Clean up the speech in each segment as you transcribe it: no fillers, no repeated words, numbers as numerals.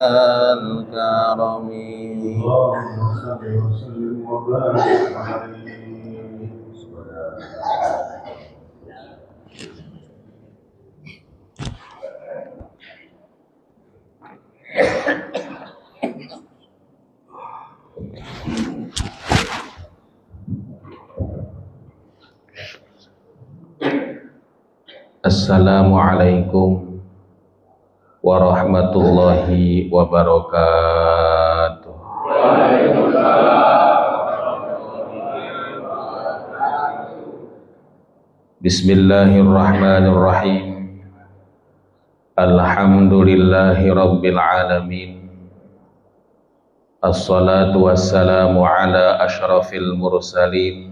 الكرم اللهم صل وسلم وبارك عليه. Assalamualaikum warahmatullahi wabarakatuh. Bismillahirrahmanirrahim. Alhamdulillahi rabbil alamin. Assalatu wassalamu ala ashrafil mursalin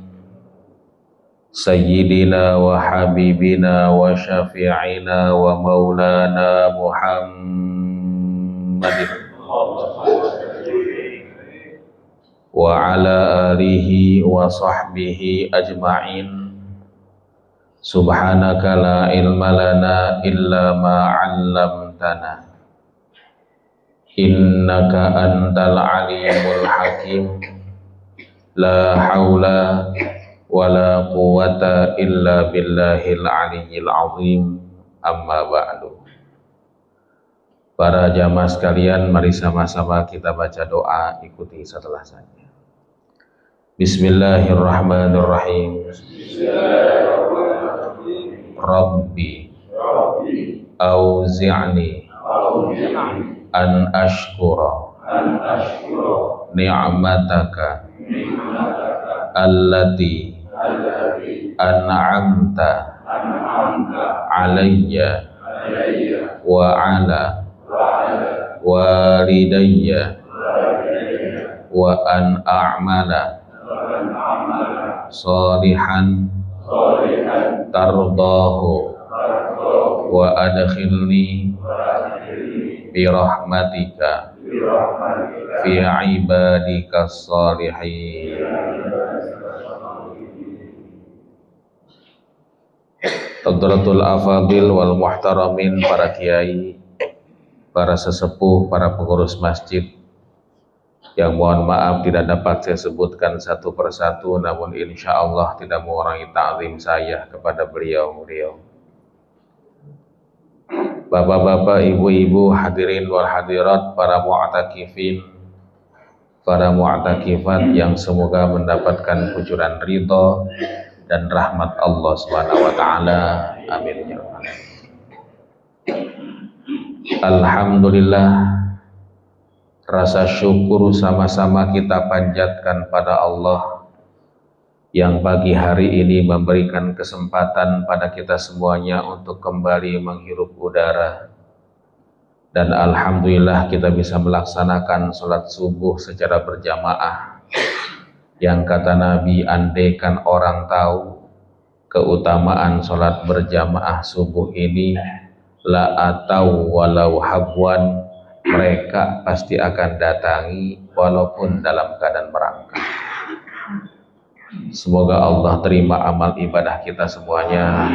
Sayyidina wa habibina wa syafi'ina wa maulana Muhammadin wa ala alihi wa sahbihi ajma'in. Subhanaka la ilma lana illa ma 'allamtana innaka antal alimul hakim. La haula wala quwwata illa billahil aliyyil azim. Amma ba'du. Para jamaah sekalian, mari sama-sama kita baca doa, ikuti setelah saya. Bismillahirrahmanirrahim. Rabbi auzi'ni an ashkura ni'mataka allati an'amta alayya wa ala walidayya wa an a'mala salihan tardahu wa adkhilni birahmatika fi ibadika salihin. Hadratul afadil wal muhtaramin, para kiai, para sesepuh, para pengurus masjid yang mohon maaf tidak dapat saya sebutkan satu persatu, namun insya Allah tidak mengurangi ta'zim saya kepada beliau-beliau. Bapak-bapak, ibu-ibu, hadirin wal hadirat, para mu'takifin, para mu'takifat yang semoga mendapatkan kucuran ridho dan rahmat Allah Subhanahu wa taala. Amin ya rabbal alamin. Alhamdulillah, rasa syukur sama-sama kita panjatkan pada Allah yang pagi hari ini memberikan kesempatan pada kita semuanya untuk kembali menghirup udara. Dan alhamdulillah kita bisa melaksanakan sholat subuh secara berjamaah. Yang kata Nabi, andaikan orang tahu keutamaan sholat berjamaah subuh ini, la atau walau habwan, mereka pasti akan datangi walaupun dalam keadaan merangkak. Semoga Allah terima amal ibadah kita semuanya.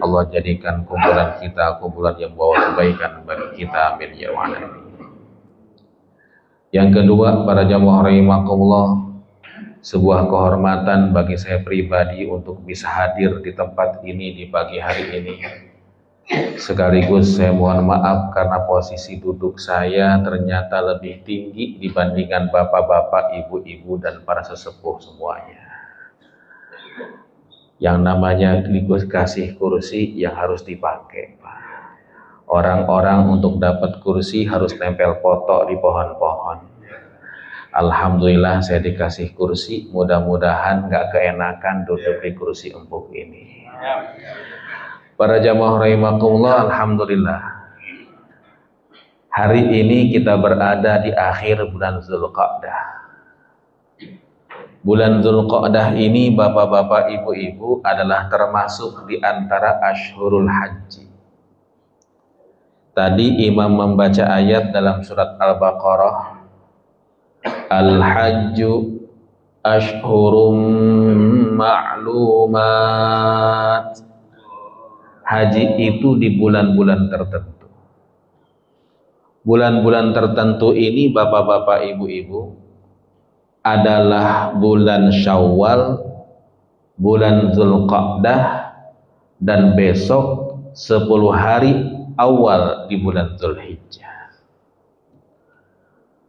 Allah jadikan kumpulan kita kumpulan yang membawa kebaikan bagi kita. Amin ya rabbal alamin. Yang kedua, para jamaah rahimakumullah, sebuah kehormatan bagi saya pribadi untuk bisa hadir di tempat ini di pagi hari ini. Sekaligus saya mohon maaf karena posisi duduk saya ternyata lebih tinggi dibandingkan bapak-bapak, ibu-ibu, dan para sesepuh semuanya. Yang namanya dikasih kursi yang harus dipakai. Orang-orang untuk dapat kursi harus tempel foto di pohon-pohon. Alhamdulillah saya dikasih kursi, mudah-mudahan gak keenakan duduk di kursi empuk ini. Para jamaah rahimakumullah, alhamdulillah. Hari ini kita berada di akhir bulan Zulqa'dah. Bulan Zulqa'dah ini bapak-bapak, ibu-ibu adalah termasuk di antara Ashhurul Haji. Tadi imam membaca ayat dalam surat Al-Baqarah, Al-Hajju Ashhurum Ma'lumat. Haji itu di bulan-bulan tertentu. bulan-bulan tertentu ini bapak-bapak, ibu-ibu, adalah bulan Syawal, bulan Zulqa'dah, dan besok 10 hari awal di bulan Zulhijjah.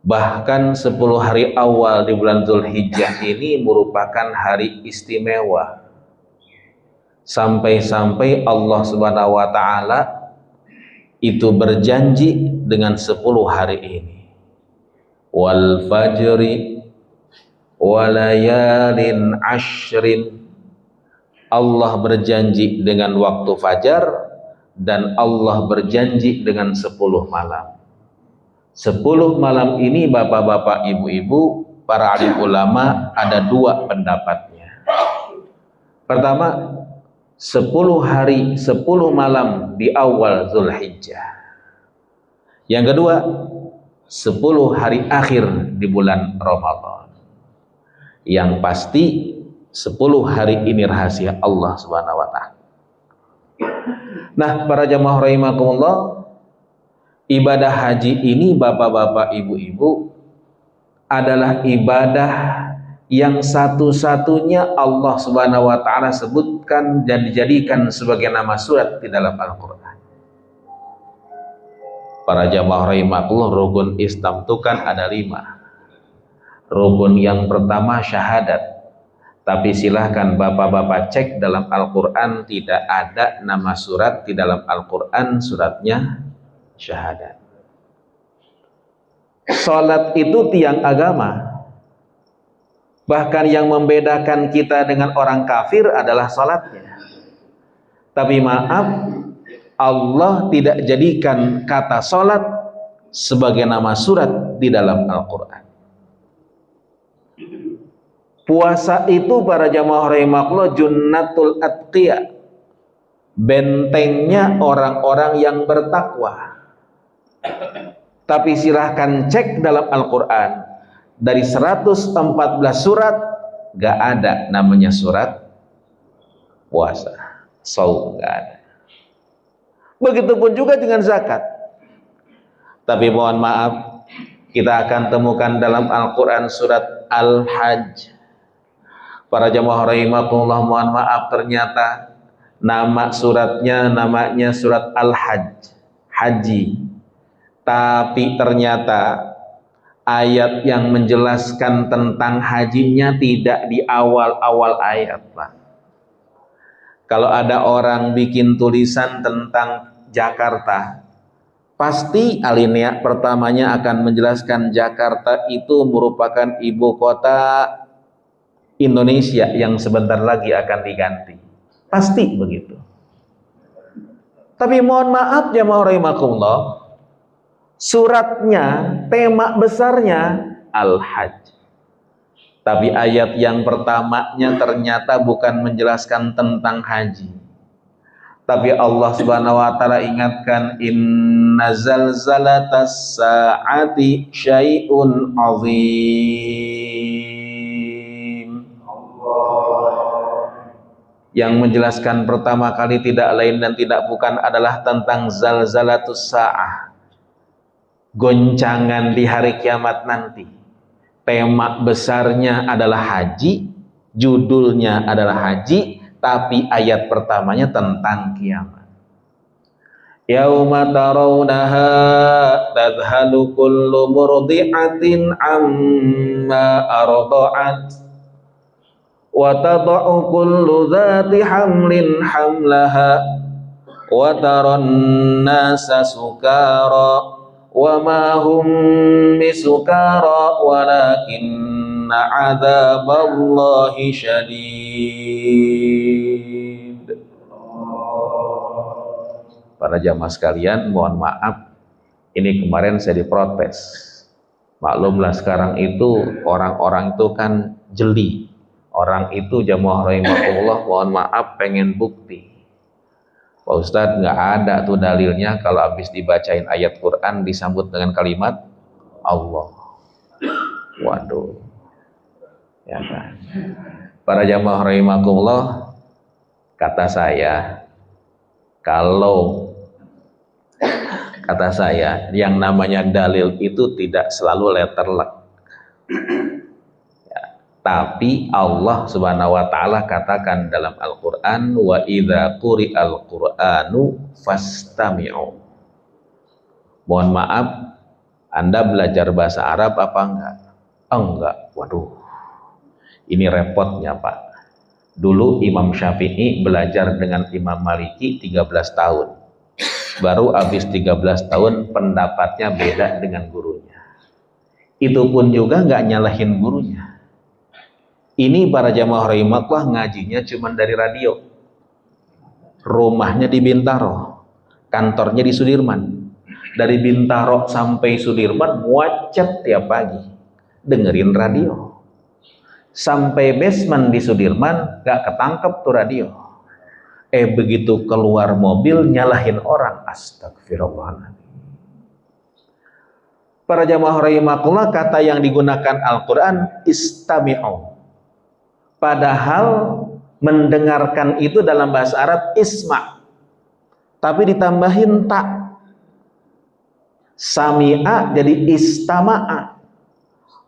Bahkan 10 hari awal di bulan Zulhijjah ini merupakan hari istimewa. Sampai-sampai Allah Subhanahu wa taala itu berjanji dengan 10 hari ini. Wal fajri walayalin ashrin. Allah berjanji dengan waktu fajar dan Allah berjanji dengan 10 malam. 10 malam ini bapak-bapak, ibu-ibu, para alim ulama ada 2 pendapatnya. Pertama, 10 hari 10 malam di awal Zulhijjah. Yang kedua, 10 hari akhir di bulan Ramadan. Yang pasti 10 hari ini rahasia Allah Subhanahu wa taala. Nah, para jamaah rahimakumullah, ibadah haji ini bapak-bapak, ibu-ibu, adalah ibadah yang satu-satunya Allah Subhanahu wa taala sebutkan dan dijadikan sebagai nama surat di dalam Al-Qur'an. Para jamaah rahimakumullah, rukun Islam itu kan ada 5. Rukun yang pertama syahadat. Tapi silahkan bapak-bapak cek dalam Al-Quran, tidak ada nama surat di dalam Al-Quran suratnya syahadat. Salat itu tiang agama. Bahkan yang membedakan kita dengan orang kafir adalah salatnya. Tapi maaf, Allah tidak jadikan kata salat sebagai nama surat di dalam Al-Quran. Puasa itu para jamaah rahimakumullah junnatul atqiya, bentengnya orang-orang yang bertakwa. Tapi silahkan cek dalam Al-Quran, dari 114 surat gak ada namanya surat puasa, shaum, gak ada. Begitupun juga dengan zakat. Tapi mohon maaf, kita akan temukan dalam Al-Quran surat Al-Hajj. Para jamaah rahimakumullah, mohon maaf, ternyata nama suratnya namanya surat Al-Hajj, haji. Tapi ternyata ayat yang menjelaskan tentang hajinya tidak di awal-awal ayat, Pak. Kalau ada orang bikin tulisan tentang Jakarta, pasti alinea pertamanya akan menjelaskan Jakarta itu merupakan ibu kota Indonesia yang sebentar lagi akan diganti. Pasti begitu. Tapi mohon maaf jamaah rahimakumullah, suratnya, tema besarnya Al-Hajj. Tapi ayat yang pertamanya ternyata bukan menjelaskan tentang haji. Tapi Allah Subhanahu wa taala ingatkan, inna zalzalatas sa'ati syai'un 'azim. Yang menjelaskan pertama kali tidak lain dan tidak bukan adalah tentang zalzalatus sa'ah, goncangan di hari kiamat nanti. Tema besarnya adalah haji, judulnya adalah haji, tapi ayat pertamanya tentang kiamat. Yauma tarawnaha tadhalu kullu murdi'atin amma arda'at wa tada'u kullu dhati hamlin hamlaha wa taran nasa sukara wa ma hum bisukara walakinna 'adzaballahi syadid. Para jamaah sekalian, mohon maaf, ini kemarin saya diprotes. Maklumlah sekarang itu orang-orang itu kan jeli. Orang itu jamaah rahimahullah, mohon maaf, pengen bukti. Pak Ustadz, nggak ada tuh dalilnya kalau habis dibacain ayat Quran disambut dengan kalimat Allah. Waduh, ya kan. Para jamaah rahimahullah, kata saya, kalau Kata saya, yang namanya dalil itu tidak selalu letterlek. Ya, tapi Allah Subhanahu wa taala katakan dalam Al-Qur'an, wa idza quri'al Qur'anu fastami'u. Mohon maaf, Anda belajar bahasa Arab apa enggak? Enggak. Waduh. Ini repotnya, Pak. Dulu Imam Syafi'i belajar dengan Imam Maliki 13 tahun. Baru habis 13 tahun pendapatnya beda dengan gurunya. Itu pun juga nggak nyalahin gurunya. Ini para jamaah rahimakumullah ngajinya cuma dari radio. Rumahnya di Bintaro, kantornya di Sudirman. Dari Bintaro sampai Sudirman muacet tiap pagi dengerin radio. Sampai basement di Sudirman gak ketangkep tuh radio. Begitu keluar mobil nyalahin orang. Astagfirullahaladzim. Para jamaah rahimakumullah, kata yang digunakan Al-Quran istami'u. Padahal mendengarkan itu dalam bahasa Arab isma', tapi ditambahin tak. Sami'a jadi istama'a.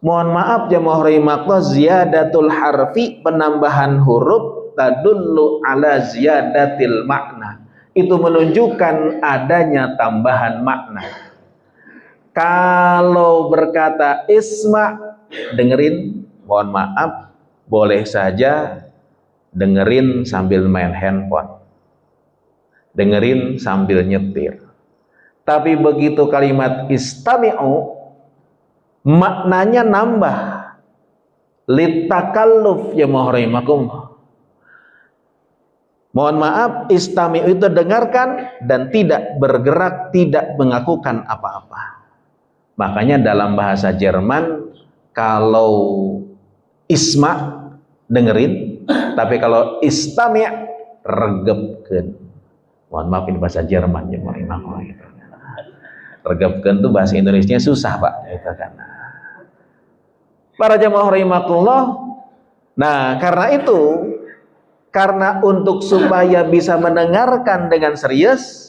Mohon maaf jamaah rahimakumullah, ziyadatul harfi, penambahan huruf, tadullu ala ziyadatil makna, itu menunjukkan adanya tambahan makna. Kalau berkata isma, dengerin, mohon maaf, boleh saja dengerin sambil main handphone, dengerin sambil nyetir. Tapi begitu kalimat istami'u, maknanya nambah, litakalluf ya muhrimakum. Mohon maaf, istami'u itu dengarkan dan tidak bergerak, tidak mengakukan apa-apa. Makanya dalam bahasa Jerman, kalau isma dengerin, tapi kalau istami' regepkeun. Mohon maaf, ini bahasa Jerman ya muhrimakum. Regepkeun itu bahasa Indonesia susah, Pak. Itu kan. Para jamaah rahimakumullah. Nah, karena untuk supaya bisa mendengarkan dengan serius,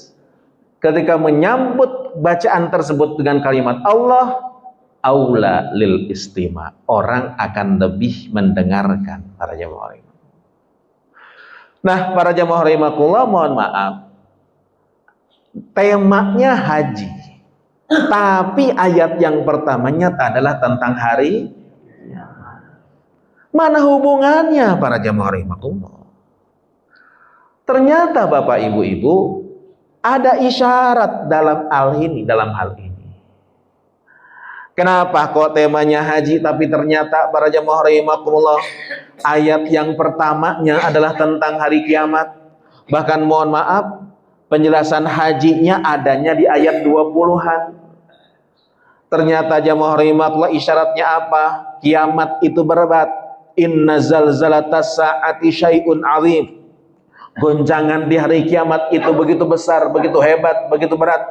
ketika menyambut bacaan tersebut dengan kalimat Allah, aula lil istima', orang akan lebih mendengarkan. Para jamaah rahimakumullah. Nah, para jamaah rahimakumullah, mohon maaf, temanya haji, tapi ayat yang pertamanya adalah tentang hari. Mana hubungannya para jamaah rahimakumullah? Ternyata Bapak Ibu-ibu, ada isyarat dalam hal ini. Kenapa kok temanya haji, tapi ternyata para jamaah rahimakumullah, ayat yang pertamanya adalah tentang hari kiamat. Bahkan mohon maaf, penjelasan hajinya adanya di ayat 20-an. Ternyata jamaah rahimakumullah, isyaratnya apa? Kiamat itu berat. Inna zalzalatas sa'ati syai'un 'azim. Goncangan di hari kiamat itu begitu besar, begitu hebat, begitu berat.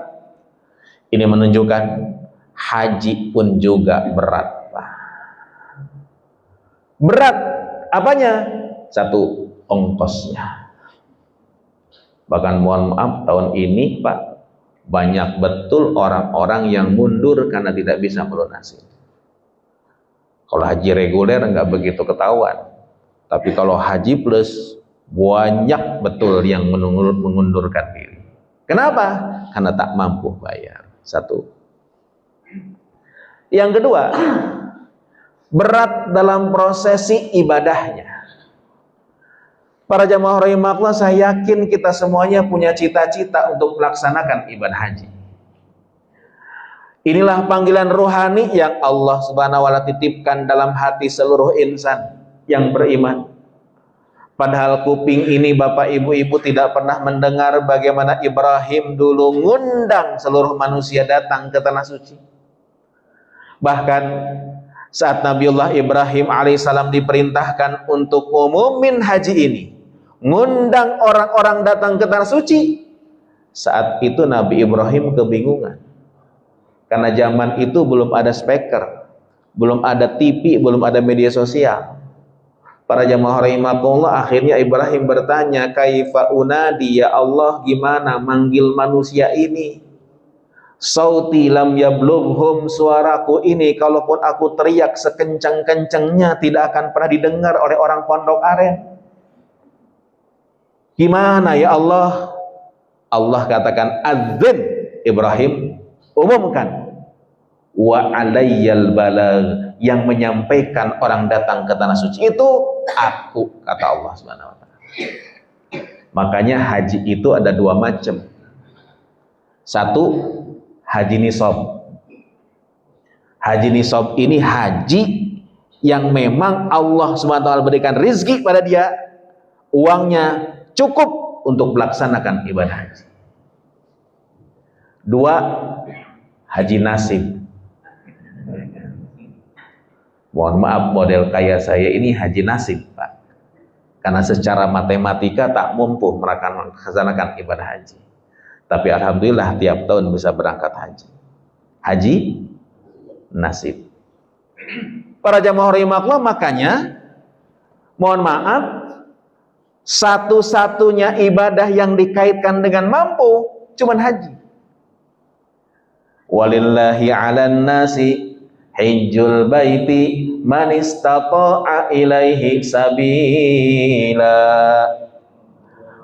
Ini menunjukkan haji pun juga berat, Pak. Berat apanya? Satu, ongkosnya. Bahkan mohon maaf, tahun ini Pak, banyak betul orang-orang yang mundur karena tidak bisa melunasi. Kalau haji reguler nggak begitu ketahuan, tapi kalau haji plus banyak betul yang mengundurkan diri. Kenapa? Karena tak mampu bayar. Satu. Yang kedua, berat dalam prosesi ibadahnya. Para jamaah rahimakumullah, saya yakin kita semuanya punya cita-cita untuk melaksanakan ibadah haji. Inilah panggilan rohani yang Allah Subhanahu wa ta'ala titipkan dalam hati seluruh insan yang beriman. Padahal kuping ini Bapak Ibu-ibu tidak pernah mendengar bagaimana Ibrahim dulu ngundang seluruh manusia datang ke tanah suci. Bahkan saat Nabiullah Ibrahim alaihissalam diperintahkan untuk umumin haji ini, ngundang orang-orang datang ke tanah suci, saat itu Nabi Ibrahim kebingungan. Karena zaman itu belum ada speaker, belum ada TV, belum ada media sosial. Para jamaah rahimakumullah, akhirnya Ibrahim bertanya, kaifa unadi ya Allah, gimana manggil manusia ini? Sauti lam yablughum, suaraku ini kalaupun aku teriak sekencang-kencangnya tidak akan pernah didengar oleh orang Pondok Aren. Gimana ya Allah? Allah katakan, adzin Ibrahim, umumkan. Wa alayyal balag, yang menyampaikan orang datang ke tanah suci itu aku, kata Allah Subhanahu wa taala. Makanya haji itu ada dua macam. Satu, haji nisab. Haji nisab ini haji yang memang Allah SWT berikan rizki pada dia, uangnya cukup untuk melaksanakan ibadah haji. Dua, haji nasib. Mohon maaf, model kaya saya ini haji nasib, Pak. Karena secara matematika tak mampu melaksanakan ibadah haji. Tapi alhamdulillah tiap tahun bisa berangkat haji. Haji nasib. Para jamaah rahimakumullah, makanya mohon maaf, satu-satunya ibadah yang dikaitkan dengan mampu cuman haji. Walillahi 'alan nasi hijjul baiti man istata'a ilaihi sabila.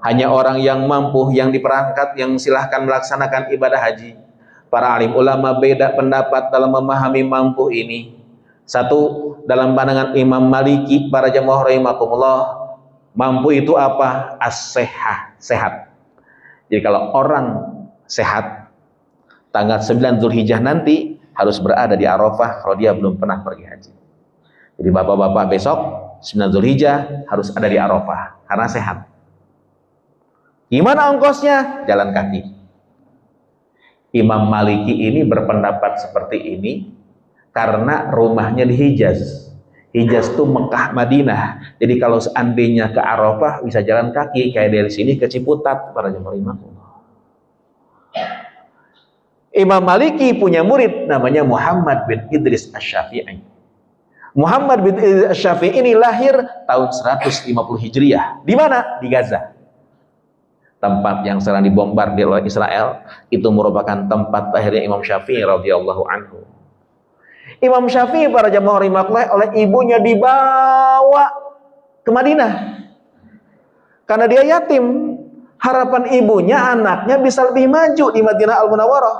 Hanya orang yang mampu, yang diperangkat, yang silahkan melaksanakan ibadah haji. Para alim ulama beda pendapat dalam memahami mampu ini. Satu, dalam pandangan Imam Maliki, para jamaah rahimakumullah, mampu itu apa? As-sehah, sehat. Jadi kalau orang sehat, tanggal 9 Zulhijjah nanti harus berada di Arafah kalau dia belum pernah pergi haji. Jadi bapak-bapak besok 9 Zulhijjah harus ada di Arafah karena sehat. Gimana ongkosnya? Jalan kaki. Imam Maliki ini berpendapat seperti ini karena rumahnya di Hijaz. Hijaz itu Mekah, Madinah. Jadi kalau seandainya ke Arafah bisa jalan kaki, kayak dari sini ke Ciputat, para jemaah imam. Imam Maliki punya murid namanya Muhammad bin Idris Asy-Syafi'i. Muhammad bin Idris Asy-Syafi'i ini lahir tahun 150 Hijriah. Di mana? Di Gaza. Tempat yang sedang dibombardir oleh Israel, itu merupakan tempat lahirnya Imam Syafi'i radhiyallahu anhu. Imam Syafi'i, para jamaah rahimakumullah, oleh ibunya dibawa ke Madinah. Karena dia yatim, harapan ibunya anaknya bisa lebih maju di Madinah Al-Munawwarah.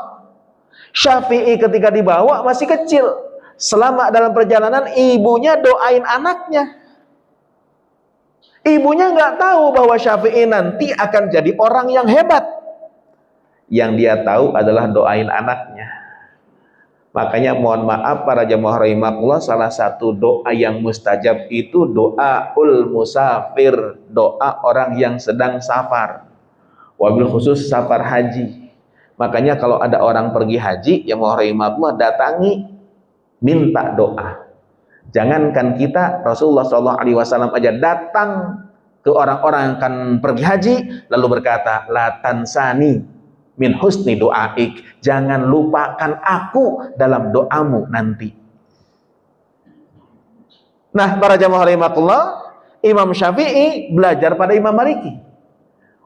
Syafi'i ketika dibawa masih kecil. Selama dalam perjalanan ibunya doain anaknya. Ibunya nggak tahu bahwa Syafi'i nanti akan jadi orang yang hebat. Yang dia tahu adalah doain anaknya. Makanya mohon maaf para jamaah rahimakumullah, salah satu doa yang mustajab itu doaul musafir, doa orang yang sedang safar. Wabil khusus safar haji. Makanya kalau ada orang pergi haji, yang mohon rahimakumullah datangi, minta doa. Jangankan kita, Rasulullah SAW aja datang ke orang-orang yang akan pergi haji, lalu berkata, la tansani min husni doaik, jangan lupakan aku dalam doamu nanti. Nah, para jamaah rahimakumullah, Imam Syafi'i belajar pada Imam Maliki.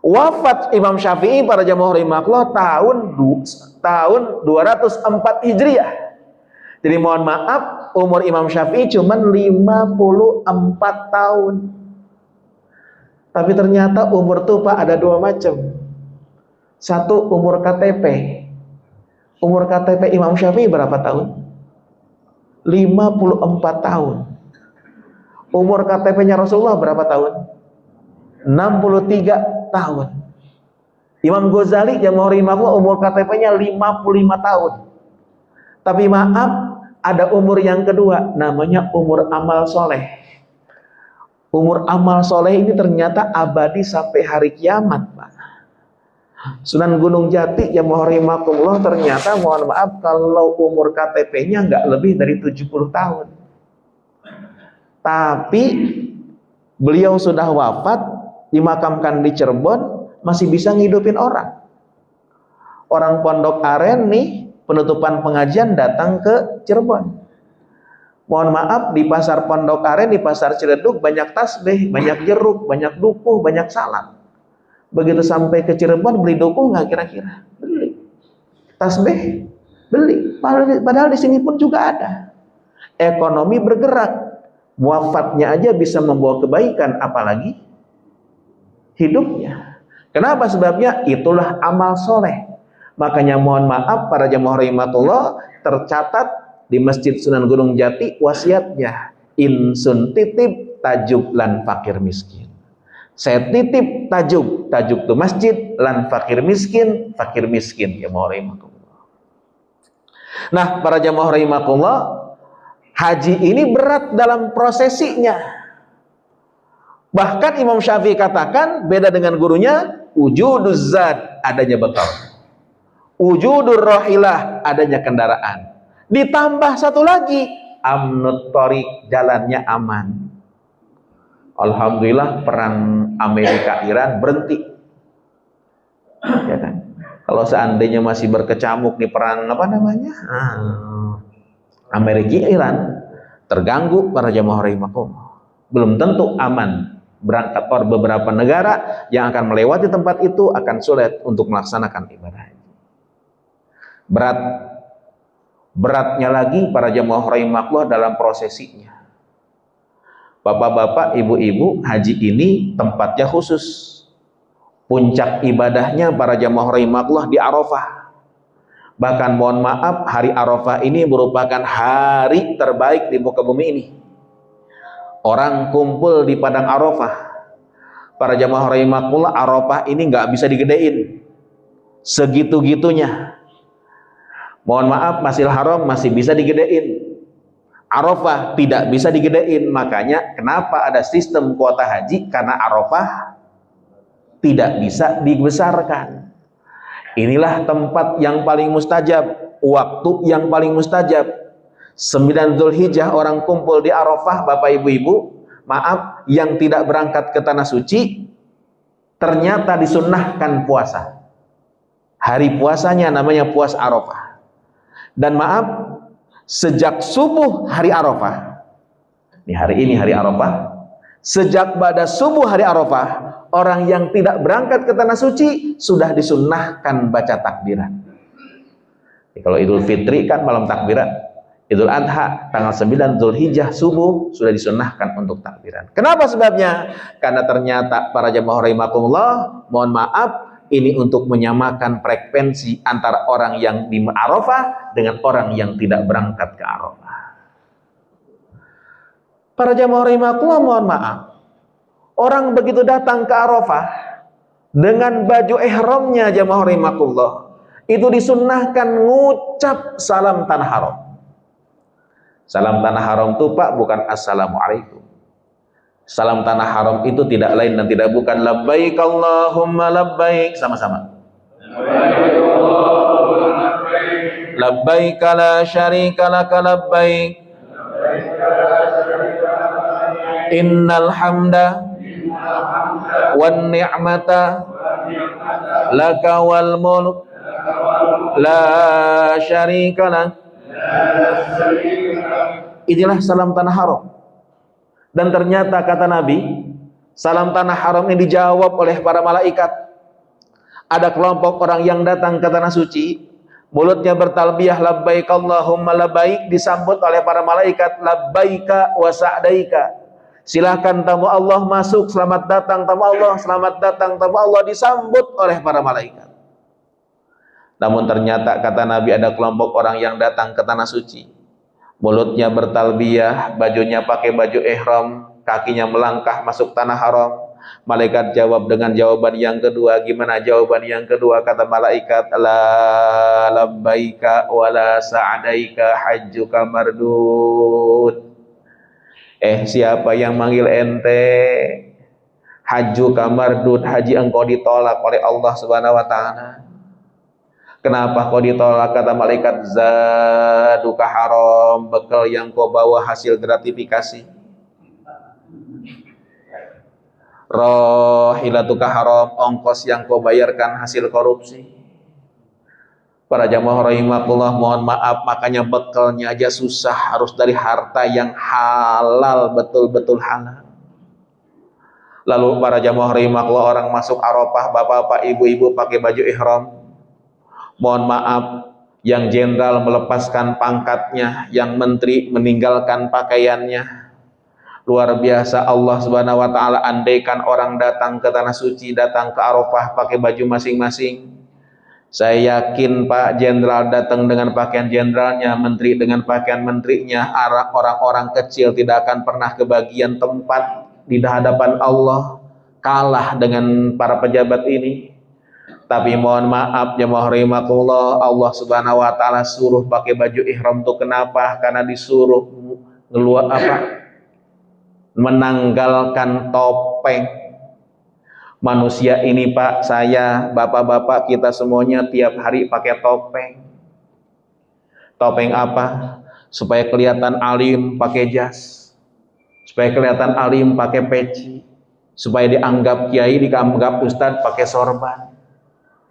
Wafat Imam Syafi'i, para jamaah rahimakumullah, tahun 204 Hijriah. Jadi mohon maaf, umur Imam Syafi'i cuma 54 tahun. Tapi ternyata umur itu Pak ada dua macam. Satu, umur KTP. Umur KTP Imam Syafi'i berapa tahun? 54 tahun. Umur KTP-nya Rasulullah berapa tahun? 63 tahun. Imam Ghazali yang mau umur KTP-nya 55 tahun. Tapi maaf, ada umur yang kedua, namanya umur amal soleh. Umur amal soleh ini ternyata abadi sampai hari kiamat, Pak. Sunan Gunung Jati yang rahimakumullah, ternyata mohon maaf kalau umur KTP-nya nggak lebih dari 70 tahun. Tapi beliau sudah wafat, dimakamkan di Cirebon, masih bisa ngidupin orang. Orang Pondok Aren nih, penutupan pengajian datang ke Cirebon. Mohon maaf, di pasar Pondok Aren, di pasar Ciledug banyak tasbih, banyak jeruk, banyak dukuh, banyak salak. Begitu sampai ke Cirebon, beli dukuh nggak kira-kira? Beli. Tasbih beli. Padahal di sini pun juga ada. Ekonomi bergerak. Wafatnya aja bisa membawa kebaikan, apalagi hidupnya. Kenapa sebabnya? Itulah amal soleh. Makanya mohon maaf para jamaah rahimatullah, tercatat di Masjid Sunan Gunung Jati wasiatnya, insun titip tajuk lan fakir miskin. Saya titip tajuk tuh masjid lan fakir miskin ya mohon rahimatullah. Nah para jamaah rahimatullah, haji ini berat dalam prosesinya. Bahkan Imam Syafi'i katakan beda dengan gurunya, wujuduz zad, adanya bekal, wujudur rahilah, adanya kendaraan, ditambah satu lagi, amnut thoriq, jalannya aman. Alhamdulillah perang Amerika Iran berhenti, ya kan? Kalau seandainya masih berkecamuk di perang Amerika Iran, terganggu para jamaah rahimakumullah, belum tentu aman. Berangkat beberapa negara yang akan melewati tempat itu akan sulit untuk melaksanakan ibadah. Beratnya lagi para jamaah rahimakumullah dalam prosesinya. Bapak-bapak, ibu-ibu, haji ini tempatnya khusus. Puncak ibadahnya para jamaah rahimakumullah di Arafah. Bahkan mohon maaf, hari Arafah ini merupakan hari terbaik di muka bumi ini. Orang kumpul di padang Arafah. Para jamaah rahimakumullah, Arafah ini nggak bisa digedein segitu-gitunya. Mohon maaf, Masjidil Haram masih bisa digedein, Arafah tidak bisa digedein. Makanya kenapa ada sistem kuota haji? Karena Arafah tidak bisa dibesarkan. Inilah tempat yang paling mustajab, waktu yang paling mustajab. 9 Dzulhijjah orang kumpul di Arafah, Bapak Ibu-ibu, maaf, yang tidak berangkat ke tanah suci ternyata disunnahkan puasa. Hari puasanya namanya puasa Arafah. Dan maaf, sejak subuh hari Arafah, hari ini hari Arafah, sejak pada subuh hari Arafah, orang yang tidak berangkat ke tanah suci sudah disunnahkan baca takbiran. Kalau Idul Fitri kan malam takbiran, Idul Adha tanggal 9 Dzulhijjah subuh sudah disunnahkan untuk takbiran. Kenapa sebabnya? Karena ternyata para jamaah rahimakumullah, mohon maaf, ini untuk menyamakan frekuensi antara orang yang di Arafah dengan orang yang tidak berangkat ke Arafah. Para jamaah rahimakumullah, mohon maaf, orang begitu datang ke Arafah dengan baju ihramnya jamaah rahimakumullah, itu disunnahkan ngucap salam tanah haram. Salam tanah haram itu Pak bukan assalamualaikum. Salam tanah haram itu tidak lain dan tidak bukan labbaik Allahumma labbaik, sama-sama. Labbaik la syarika laka labbaik. Innal hamda wan ni'mata laka wal mulk la syarika lak. Inilah salam tanah haram. Dan ternyata kata Nabi, salam tanah haram ini dijawab oleh para malaikat. Ada kelompok orang yang datang ke tanah suci, mulutnya bertalbiyah labbaik Allahumma labbaik, disambut oleh para malaikat labbaika wa sa'daika. Silakan tamu Allah masuk, selamat datang tamu Allah, selamat datang tamu Allah, disambut oleh para malaikat. Namun ternyata kata Nabi ada kelompok orang yang datang ke tanah suci, mulutnya bertalbiyah, bajunya pakai baju ihram, kakinya melangkah masuk tanah haram. Malaikat jawab dengan jawaban yang kedua. Gimana jawaban yang kedua? Kata malaikat, la labbaika wa la sa'daika hajjuka mardud. Siapa yang manggil ente? Hajjuka mardud, haji engkau ditolak oleh Allah Subhanahu wa taala. Kenapa kau ditolak? Kata malaikat, zaduka haram, bekal yang kau bawa hasil gratifikasi. Rohilatuka haram, ongkos yang kau bayarkan hasil korupsi. Para jamaah rahimakumullah, mohon maaf, makanya bekalnya aja susah, harus dari harta yang halal, betul-betul halal. Lalu para jamaah rahimakumullah, orang masuk Arafah, bapak-bapak, ibu-ibu pakai baju ihram, Mohon maaf, yang jenderal melepaskan pangkatnya, yang menteri meninggalkan pakaiannya. Luar biasa Allah Subhanahu wa taala, andaikan orang datang ke tanah suci, datang ke Arafah pakai baju masing-masing. Saya yakin Pak Jenderal datang dengan pakaian jenderalnya, menteri dengan pakaian menterinya, orang-orang kecil tidak akan pernah kebagian tempat di hadapan Allah, kalah dengan para pejabat ini. Tapi mohon maaf ya rahimakumullah, Allah Subhanahu wa taala suruh pakai baju ihram tuh kenapa? Karena disuruh ngeluar menanggalkan topeng. Manusia ini Pak, saya, bapak-bapak, kita semuanya tiap hari pakai topeng. Topeng apa? Supaya kelihatan alim pakai jas, supaya kelihatan alim pakai peci, supaya dianggap kiai, dianggap ustadz pakai sorban.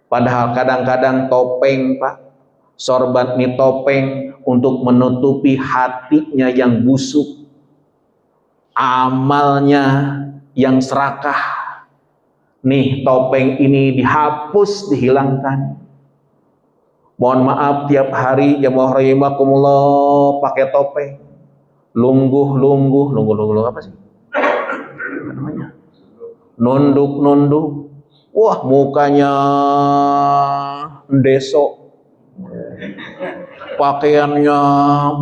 Padahal kadang-kadang topeng Pak, sorban ini topeng untuk menutupi hatinya yang busuk, amalnya yang serakah. Nih topeng ini dihapus, dihilangkan. Mohon maaf tiap hari jamaah rahimakumullah pakai topeng, lungguh apa sih namanya, nunduk, wah mukanya deso, pakaiannya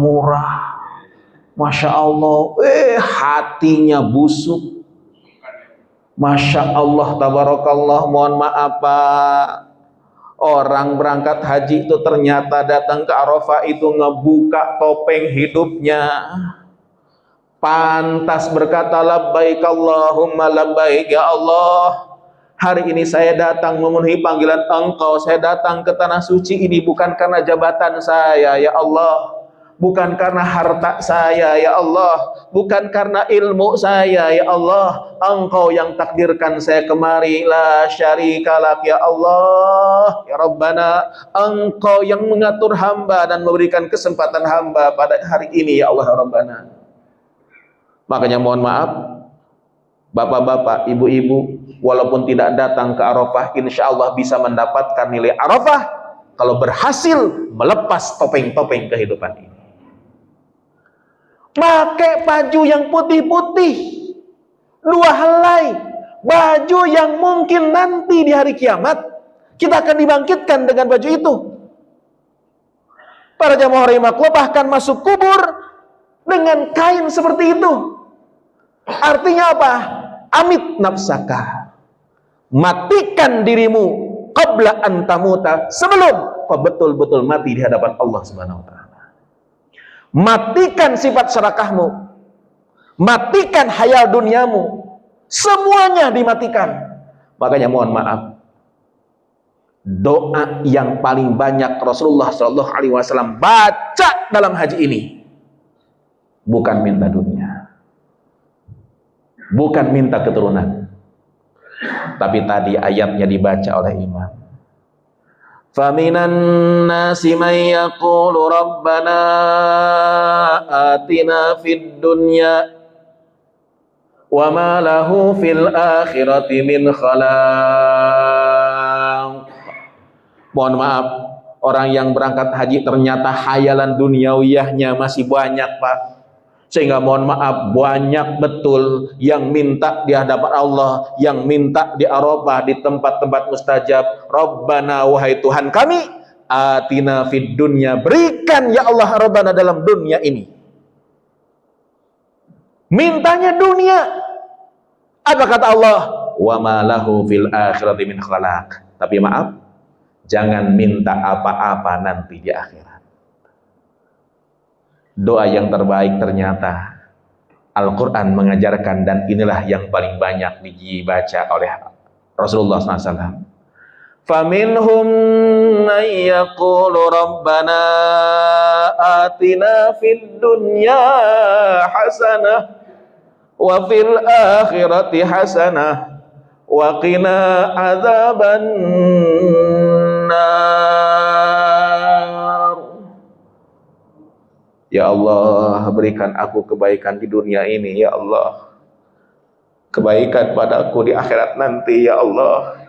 murah, masya Allah, hatinya busuk. Masya Allah, tabarakallah. Mohon maaf Pak, orang berangkat haji itu ternyata datang ke Arafah itu ngebuka topeng hidupnya. Pantas berkata labbaik Allahumma labbaik ya Allah. Hari ini saya datang memenuhi panggilan Engkau. Saya datang ke tanah suci ini bukan karena jabatan saya ya Allah, bukan karena harta saya ya Allah, bukan karena ilmu saya ya Allah. Engkau yang takdirkan saya kemari, la syarikalak ya Allah ya Rabbana. Engkau yang mengatur hamba dan memberikan kesempatan hamba pada hari ini ya Allah ya Rabbana. Makanya mohon maaf bapak-bapak, ibu-ibu, walaupun tidak datang ke Arafah, insya Allah bisa mendapatkan nilai Arafah kalau berhasil melepas topeng-topeng kehidupan ini. Pakai baju yang putih-putih, 2 helai, baju yang mungkin nanti di hari kiamat kita akan dibangkitkan dengan baju itu. Para jamaah rahimakumullah bahkan masuk kubur dengan kain seperti itu. Artinya apa? Amit nafsaka, matikan dirimu qabla an tamuta, sebelum kau betul-betul mati di hadapan Allah Subhanahu wa taala. Matikan sifat serakahmu, matikan hayal duniamu, semuanya dimatikan. Makanya mohon maaf, doa yang paling banyak Rasulullah Shallallahu Alaihi Wasallam baca dalam haji ini bukan minta dunia, bukan minta keturunan, tapi tadi ayatnya dibaca oleh imam. Faminan nasi may yaqulu rabbana atina fid dunya wa ma lahu fil akhirati min khalaq. Mohon maaf, orang yang berangkat haji ternyata hayalan duniawiyahnya masih banyak Pak. Sehingga mohon maaf, banyak betul yang minta di hadapan Allah, yang minta di Arafah, di tempat-tempat mustajab. Rabbana, wahai Tuhan kami, atina fid dunya, berikan ya Allah Rabbana dalam dunia ini. Mintanya dunia. Apa kata Allah? Wa ma lahu fil akhirati min khalaq. Tapi maaf, jangan minta apa-apa nanti di akhirat. Doa yang terbaik ternyata Al-Quran mengajarkan, dan inilah yang paling banyak dibaca oleh Rasulullah SAW. Faminhum man yaqulu rabbana atina fid dunya hasanah wa fil akhirati hasanah wa qina adzaban nar. Ya Allah, berikan aku kebaikan di dunia ini ya Allah, kebaikan padaku di akhirat nanti ya Allah.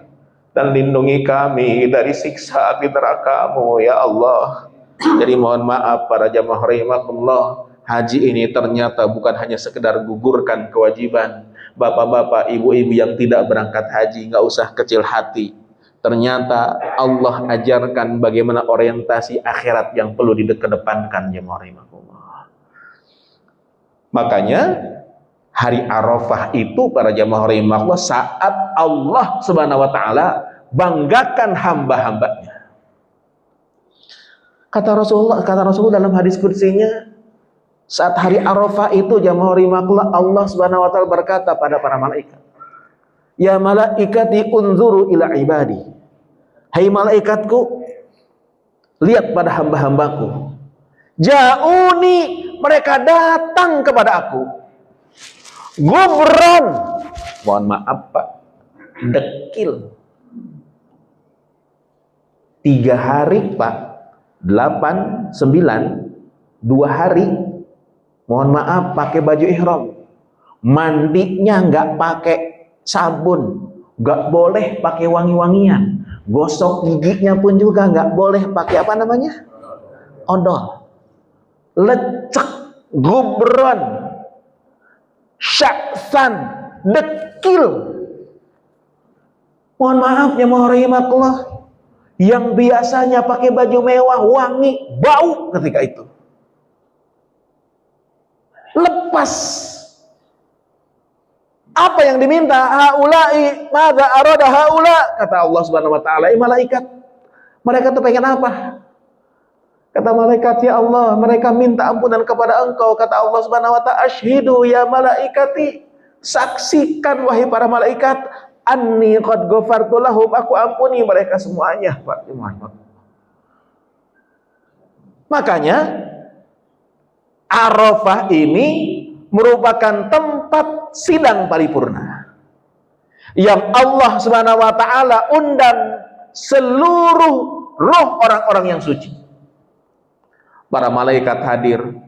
dan lindungi kami dari siksa api neraka-Mu ya Allah. Jadi mohon maaf para jamaah rahimakumullah, haji ini ternyata bukan hanya sekedar gugurkan kewajiban. Bapak-bapak, ibu-ibu yang tidak berangkat haji, nggak usah kecil hati. Ternyata Allah ajarkan bagaimana orientasi akhirat yang perlu dikedepankan jamaah rahimakumullah. Makanya hari Arafah itu para jamaah rahimakumullah saat Allah Subhanahu wa taala banggakan hamba-hambanya. Kata Rasulullah dalam hadis qudsinya, saat hari Arafah itu jamaah rahimakumullah, Allah Subhanahu wa taala berkata pada para malaikat, "Ya malaikati unzuru ila ibadi." Hai malaikatku, lihat pada hamba-hambaku. Ja'uni, mereka datang kepada aku. Gubran, mohon maaf Pak, dekil. 3 hari Pak, 8, 9, 2 hari, mohon maaf pakai baju ihram. Mandinya nggak pakai sabun, nggak boleh pakai wangi-wangian. Gosok giginya pun juga nggak boleh pakai apa namanya? Odol. Lecek, gubron, syaksan, dekil. Mohon maaf ya rahimakumullah, yang biasanya pakai baju mewah, wangi, bau ketika itu. Lepas. Apa yang diminta? Haulai, madza arada haula? Kata Allah Subhanahu wa taala, malaikat. Mereka tuh pengen apa? Kata malaikat, ya Allah, mereka minta ampunan kepada Engkau. Kata Allah Subhanahu wa taala, asyhidu ya malaikati, saksikan wahai para malaikat, anni qad ghafartu lahum, aku ampuni mereka semuanya. Makanya Arafah ini merupakan tempat sidang paripurna yang Allah Subhanahu wa taala undang seluruh roh orang-orang yang suci. Para malaikat hadir.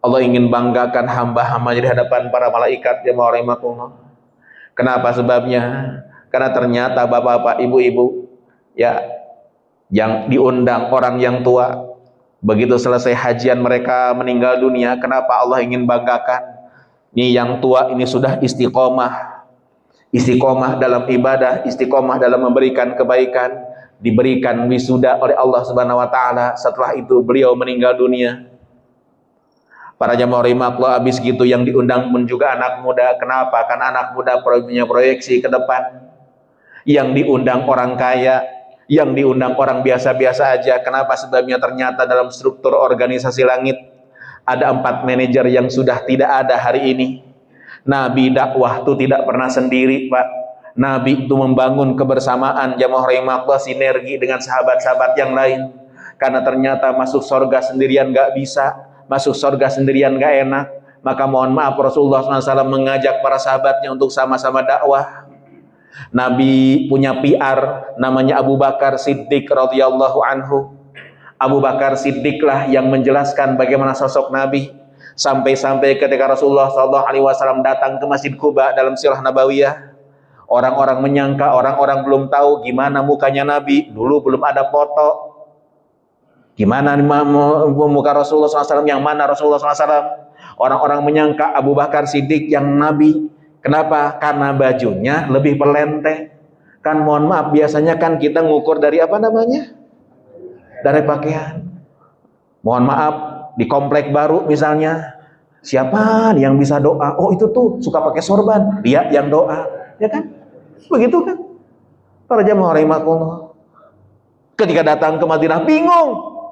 Allah ingin banggakan hamba-hambanya di hadapan para malaikat ya rahimakumullah. Kenapa sebabnya? Karena ternyata bapak-bapak, ibu-ibu ya yang diundang orang yang tua, begitu selesai hajian mereka meninggal dunia. Kenapa Allah ingin banggakan? Ini yang tua ini sudah istiqomah dalam ibadah, istiqomah dalam memberikan kebaikan, diberikan wisuda oleh Allah Subhanahu wa taala. Setelah itu beliau meninggal dunia. Para jamaah rahimakumullah, habis gitu yang diundang pun juga anak muda. Kenapa? Karena anak muda punya proyeksi ke depan. Yang diundang orang kaya, yang diundang orang biasa-biasa aja. Kenapa? Sebabnya ternyata dalam struktur organisasi langit ada 4 manajer yang sudah tidak ada hari ini. Nabi dakwah itu tidak pernah sendiri Pak. Nabi itu membangun kebersamaan jamaah rahimakumullah, sinergi dengan sahabat-sahabat yang lain. Karena ternyata masuk surga sendirian gak bisa, masuk surga sendirian gak enak. Maka mohon maaf Rasulullah SAW mengajak para sahabatnya untuk sama-sama dakwah. Nabi punya PR namanya Abu Bakar Siddiq radhiyallahu anhu. Abu Bakar Siddiq lah yang menjelaskan bagaimana sosok Nabi, sampai-sampai ketika Rasulullah SAW datang ke Masjid Quba dalam sirah Nabawiyah, orang-orang menyangka, orang-orang belum tahu gimana mukanya Nabi. Dulu belum ada foto. Gimana muka Rasulullah SAW, yang mana Rasulullah SAW. Orang-orang menyangka Abu Bakar Siddiq yang Nabi. Kenapa? Karena bajunya lebih pelente. Kan mohon maaf, biasanya kan kita ngukur dari apa namanya? Dari pakaian. Mohon maaf, di komplek baru misalnya, siapa yang bisa doa? Oh itu tuh suka pakai sorban, dia yang doa, ya kan? Begitu kan? Para jamaah rahimakumullah. Ketika datang ke Madinah bingung,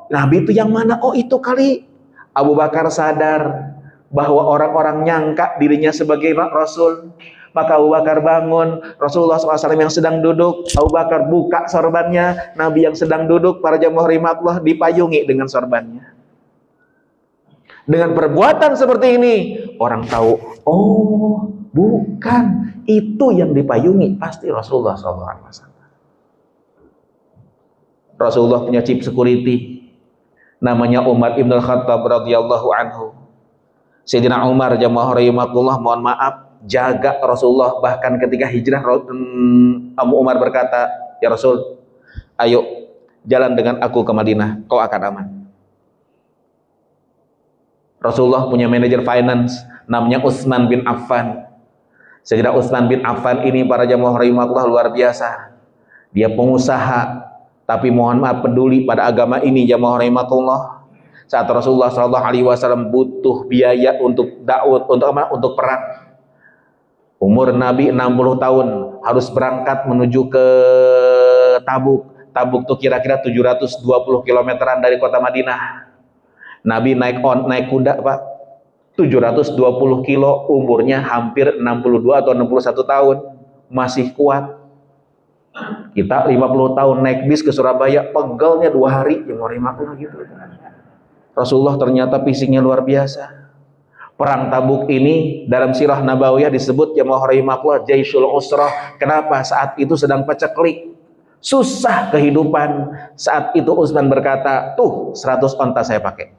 Nabi itu yang mana? Oh itu kali. Abu Bakar sadar bahwa orang-orang nyangka dirinya sebagai Rasul. Maka Abu Bakar bangun, Rasulullah SAW yang sedang duduk, Abu Bakar buka sorbannya, Nabi yang sedang duduk, para jamaah rahimakumullah dipayungi dengan sorbannya. Dengan perbuatan seperti ini, orang tahu, oh bukan, itu yang dipayungi pasti Rasulullah SAW. Rasulullah punya chief security, namanya Umar ibn al-Khattab radhiyallahu anhu. Sayyidina Umar jamaah rahimakumullah, mohon maaf, jaga Rasulullah. Bahkan ketika hijrah, Abu Umar berkata, ya Rasul, ayo jalan dengan aku ke Madinah, kau akan aman. Rasulullah punya manajer finance namanya Utsman bin Affan. Sayyidina Utsman bin Affan ini para jamaah rahimahullah luar biasa. Dia pengusaha, tapi mohon maaf peduli pada agama ini jamaah rahimahullah. Saat Rasulullah SAW butuh biaya untuk dakwah, untuk perang. Umur Nabi 60 tahun harus berangkat menuju ke Tabuk. Tabuk itu kira-kira 720 kilometeran dari kota Madinah. Nabi naik kuda, Pak. 720 kilo, umurnya hampir 62 atau 61 tahun. Masih kuat. Kita 50 tahun naik bis ke Surabaya, pegelnya 2 hari, ya mau gitu. Rasulullah ternyata fisiknya luar biasa. Perang Tabuk ini dalam sirah Nabawiyah disebut ya rahimahullah Jaisul Usrah. Kenapa? Saat itu sedang paceklik, susah kehidupan. Saat itu Utsman berkata, tuh 100 onta saya pakai.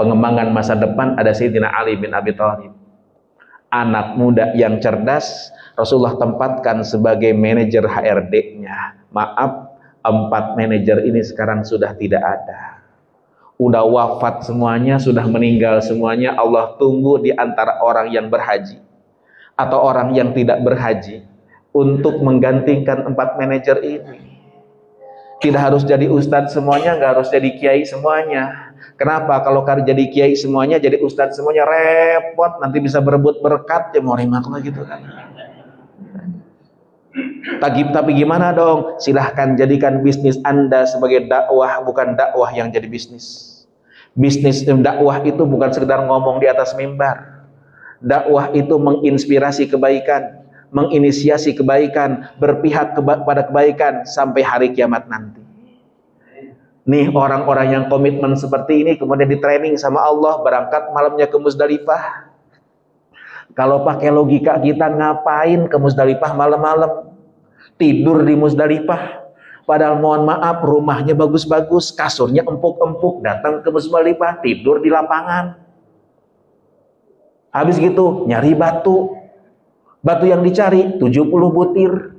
Pengembangan masa depan ada Sayyidina Ali bin Abi Thalib, anak muda yang cerdas. Rasulullah tempatkan sebagai manajer HRD-nya. Maaf, 4 manajer ini sekarang sudah tidak ada. Udah wafat semuanya, sudah meninggal semuanya. Allah tunggu di antara orang yang berhaji atau orang yang tidak berhaji untuk menggantikan 4 manajer ini. Tidak harus jadi ustadz semuanya, nggak harus jadi kiai semuanya. Kenapa? Kalau jadi kiai semuanya, jadi ustadz semuanya repot, nanti bisa berebut berkat, ya mau rimaklah gitu kan. Tapi gimana dong? Silahkan jadikan bisnis Anda sebagai dakwah, bukan dakwah yang jadi bisnis. Bisnis dakwah itu bukan sekedar ngomong di atas mimbar. Dakwah itu menginspirasi kebaikan, menginisiasi kebaikan, berpihak pada kebaikan sampai hari kiamat nanti. Nih orang-orang yang komitmen seperti ini kemudian di training sama Allah, berangkat malamnya ke Muzdalifah. Kalau pakai logika kita, ngapain ke Muzdalifah malam-malam? Tidur di Muzdalifah. Padahal mohon maaf, rumahnya bagus-bagus, kasurnya empuk-empuk, datang ke Muzdalifah, tidur di lapangan. Habis gitu, nyari batu. Batu yang dicari, 70 butir.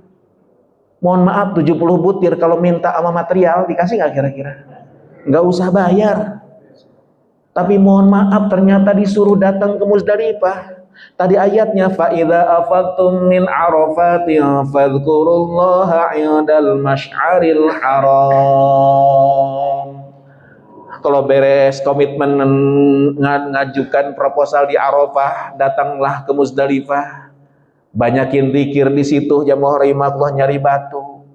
Mohon maaf, 70 butir, kalau minta sama material, dikasih nggak kira-kira? Nggak usah bayar. Tapi mohon maaf, ternyata disuruh datang ke Muzdalifah. Tadi ayatnya فَإِذَا أَفَضْتُم مِّنْ عَرَفَاتٍ فَاذْكُرُوا اللَّهَ عِندَ الْمَشْعَرِ الْحَرَامِ. Kalau beres komitmen ngajukan proposal di Arafah, datanglah ke Muzdalifah. Banyakin zikir di situ, jamaah rahimahullah, nyari batu.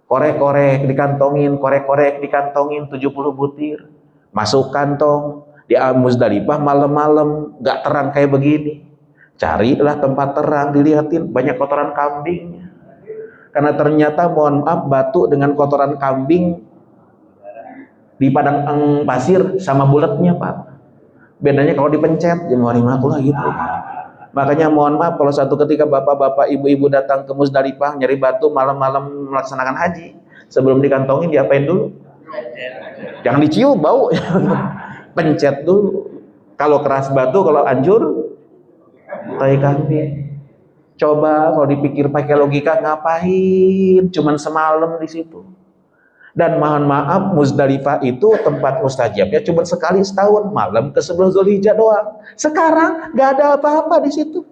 Korek-korek dikantongin, korek-korek dikantongin 70 butir. Masuk kantong. Di Muzdalifah malam-malam, gak terang kayak begini. Carilah tempat terang, dilihatin banyak kotoran kambingnya. Karena ternyata mohon maaf, batu dengan kotoran kambing di padang pasir sama bulatnya, Pak. Bedanya kalau dipencet, jemaah rahimahullah gitu. Makanya mohon maaf kalau satu ketika bapak-bapak, ibu-ibu datang ke Muzdalifah nyari batu malam-malam melaksanakan haji, sebelum dikantongin diapain dulu? Jangan dicium, bau. Pencet dulu. Kalau keras batu, kalau anjur tai kambing. Coba kalau dipikir pakai logika, ngapain cuman semalam di situ? Dan mohon maaf, Muzdalifah itu tempat mustajabnya cuma sekali setahun, malam ke-11 Zulhijjah doang. Sekarang nggak ada apa-apa di situ.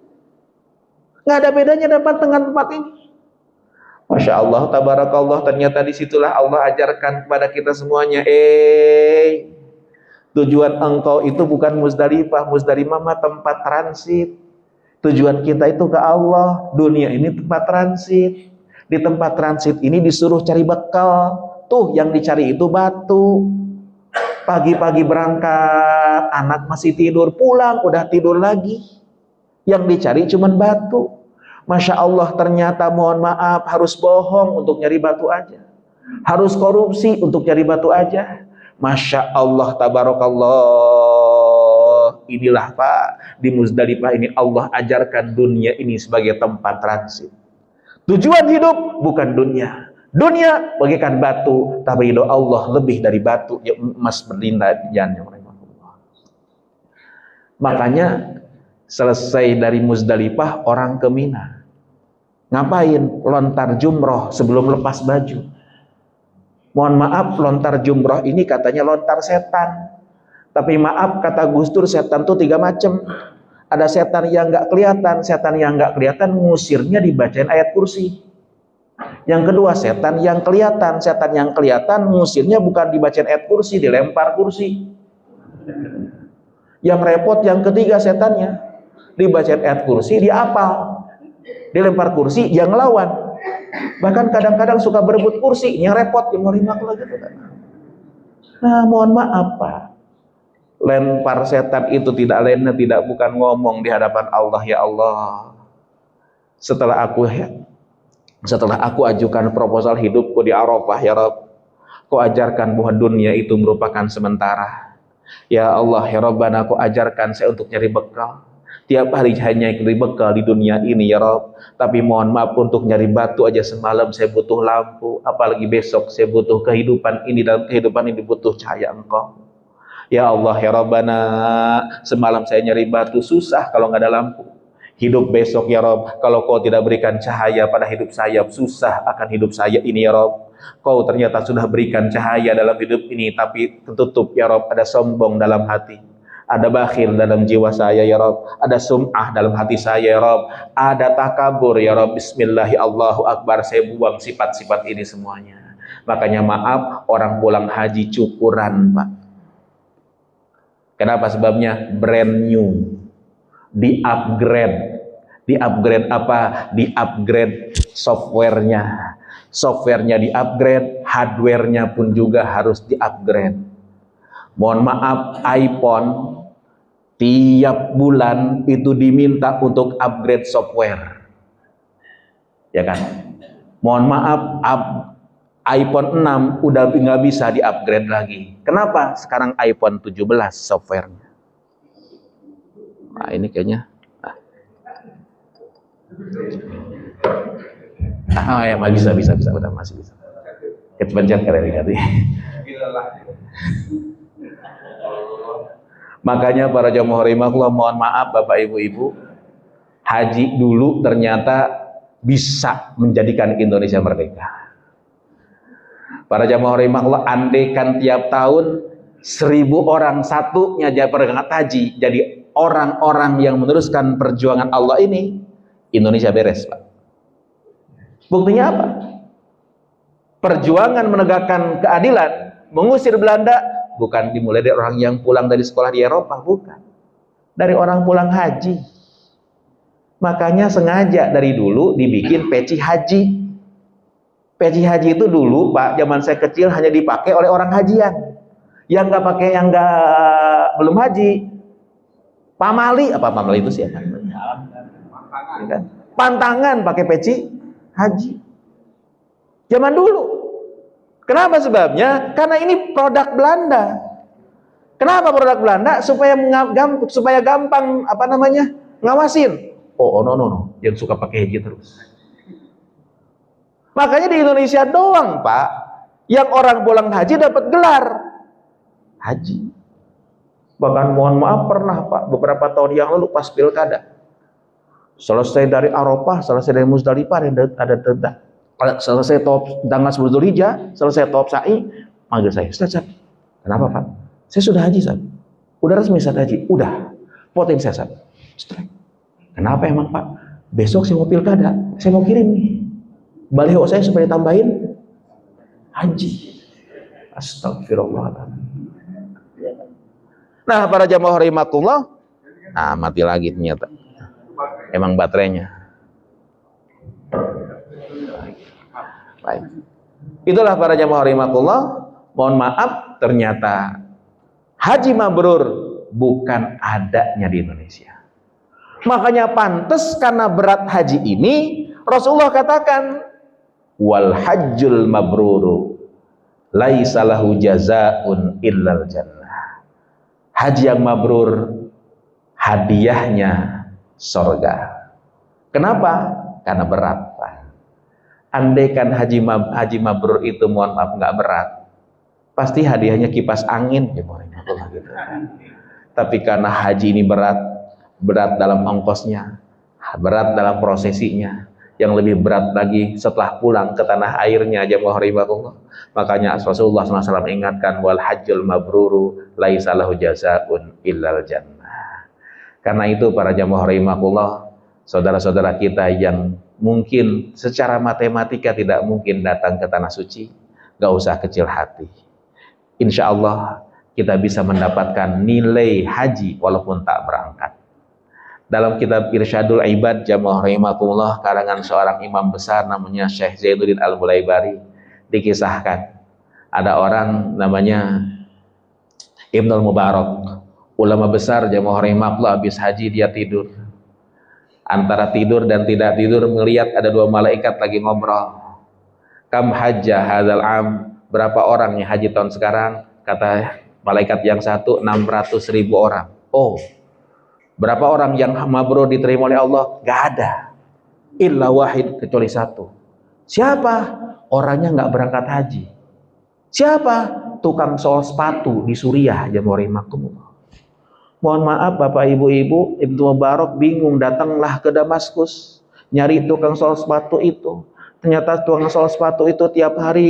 Nggak ada bedanya dengan tempat ini. Masya Allah, tabarakallah, ternyata disitulah Allah ajarkan kepada kita semuanya, tujuan engkau itu bukan Muzdalifah. Muzdalifah mah tempat transit. Tujuan kita itu ke Allah. Dunia ini tempat transit. Di tempat transit ini disuruh cari bekal. Tuh yang dicari itu batu. Pagi-pagi berangkat, anak masih tidur, pulang udah tidur lagi. Yang dicari cuman batu. Masya Allah, ternyata mohon maaf harus bohong untuk nyari batu aja. Harus korupsi untuk nyari batu aja. Masya Allah, tabarakallah. Inilah Pak, di Muzdalifah ini Allah ajarkan dunia ini sebagai tempat transit. Tujuan hidup bukan dunia. Dunia bagaikan batu, tapi hidup Allah lebih dari batu, ya emas berlian. Makanya selesai dari Muzdalifah orang ke Mina. Ngapain? Lontar jumroh sebelum lepas baju. Mohon maaf, lontar jumroh ini katanya lontar setan. Tapi maaf, kata Gus Dur, setan tuh 3 macam. Ada setan yang nggak kelihatan. Setan yang nggak kelihatan ngusirnya dibacain ayat kursi. Yang kedua, setan yang kelihatan. Setan yang kelihatan ngusirnya bukan dibacain ayat kursi, dilempar kursi. Yang repot yang ketiga setannya, dibacain ayat kursi, diapal, dilempar kursi, yang ngelawan. Bahkan kadang-kadang suka berebut kursi, yang repot, yang ngerimak lagi gitu kan. Nah, mohon maaf Pak, lempar setan itu tidak lainnya tidak bukan ngomong di hadapan Allah, ya Allah, setelah aku ajukan proposal hidupku di Arafah, ya Rabb, Kau ajarkan bahwa dunia itu merupakan sementara. Ya Allah, ya Rabbana, Kau ajarkan saya untuk nyari bekal. Tiap hari hanya nyari bekal di dunia ini, ya Rabb. Tapi mohon maaf, untuk nyari batu aja semalam saya butuh lampu, apalagi besok saya butuh kehidupan ini, dan kehidupan ini butuh cahaya Engkau. Ya Allah, ya Rabbana, semalam saya nyari batu, susah kalau nggak ada lampu. Hidup besok, ya Rabb, kalau Kau tidak berikan cahaya pada hidup saya, susah akan hidup saya ini, ya Rabb. Kau ternyata sudah berikan cahaya dalam hidup ini, tapi tertutup, ya Rabb. Ada sombong dalam hati, ada bakhil dalam jiwa saya, ya Rabb. Ada sum'ah dalam hati saya, ya Rabb. Ada takabur, ya Rabb. Bismillahi Allahu Akbar, saya buang sifat-sifat ini semuanya. Makanya maaf, orang pulang haji cukuran, Pak. Kenapa? Sebabnya brand new, di-upgrade. Di-upgrade apa? Di-upgrade softwarenya. Softwarenya di-upgrade, hardwarenya pun juga harus di-upgrade. Mohon maaf, iPhone tiap bulan itu diminta untuk upgrade software. Ya kan? Mohon maaf, iPhone 6 udah nggak bisa di-upgrade lagi. Kenapa? Sekarang iPhone 17 softwarenya. Nah, ini kayaknya. Oh ya, bisa, udah masih bisa. Kepencet kali. Makanya para jamaah rahimakumullah, mohon maaf Bapak Ibu, haji dulu ternyata bisa menjadikan Indonesia merdeka. Para jamaah rahimakumullah, andaikan tiap tahun 1000 orang satunya berangkat haji, jadi orang-orang yang meneruskan perjuangan Allah ini, Indonesia beres, Pak. Buktinya apa? Perjuangan menegakkan keadilan, mengusir Belanda, bukan dimulai dari orang yang pulang dari sekolah di Eropa, bukan. Dari orang pulang haji. Makanya sengaja dari dulu dibikin peci haji. Peci haji itu dulu, Pak, zaman saya kecil hanya dipakai oleh orang hajian. Yang nggak pakai, yang nggak belum haji, pamali, apa pamali itu siapa? Ya kan? Pantangan pakai peci haji. Zaman dulu. Kenapa sebabnya? Karena ini produk Belanda. Kenapa produk Belanda? Supaya gampang ngawasin. Oh, no. Yang suka pakai haji terus. Makanya di Indonesia doang, Pak, yang orang pulang haji dapat gelar haji. Bahkan mohon maaf, pernah Pak, beberapa tahun yang lalu pas pilkada, selesai dari Arafah, selesai dari Musdalifah, ada tenda. Selesai tanggal 10 Dzulhijjah, selesai tawaf sa'i, manggil saya, Ustaz, kenapa Pak? Saya sudah haji, Ustaz. Udah resmi Ustaz haji? Udah. Fotoin saya, Ustaz. Kenapa emang Pak? Besok saya mau pilkada, saya mau kirim nih baliho saya supaya tambahin haji. Astagfirullahaladzim. Nah, para jamaah rahimakumullah, mati lagi ternyata. Emang baterainya. Baik. Itulah para jamaah rahimakumullah, mohon maaf, ternyata haji mabrur bukan adanya di Indonesia. Makanya pantas karena berat haji ini, Rasulullah katakan, wal hajjul mabruru laisa lahu jazaa'un illal jannah. Haji yang mabrur hadiahnya surga. Kenapa? Karena berat, Pak. Andaikan haji mabrur itu mohon maaf nggak berat, pasti hadiahnya kipas angin, ya gitu. Tapi karena haji ini berat dalam ongkosnya, berat dalam prosesinya, yang lebih berat lagi setelah pulang ke tanah airnya jamaah rahimakumullah. Makanya Rasulullah SAW ingatkan wal hajjul mabruru laisa lahu jazaa'un illal jannah. Karena itu para jamaah rahimakumullah, saudara-saudara kita yang mungkin secara matematika tidak mungkin datang ke tanah suci, gak usah kecil hati. Insya Allah kita bisa mendapatkan nilai haji walaupun tak berangkat. Dalam kitab Irsyadul Ibad jamaah rahimakumullah karangan seorang imam besar namanya Syekh Zainuddin Al-Mulaibari, dikisahkan ada orang namanya Ibnul Mubarak, ulama besar jamaah rahimakumullah, habis haji dia tidur. Antara tidur dan tidak tidur melihat ada dua malaikat lagi ngobrol. Kam hajjah hadzal am, berapa orang yang haji tahun sekarang? Kata malaikat yang satu 600.000 orang. Oh, berapa orang yang mabrur diterima oleh Allah? Gak ada. Illa wahid, kecuali satu. Siapa? Orangnya nggak berangkat haji. Siapa? Tukang sol sepatu di Suriah jamaah rahimakumullah. Mohon maaf Bapak Ibu-ibu, Ibnu Mubarak bingung, datanglah ke Damaskus nyari tukang sol sepatu itu. Ternyata tukang sol sepatu itu tiap hari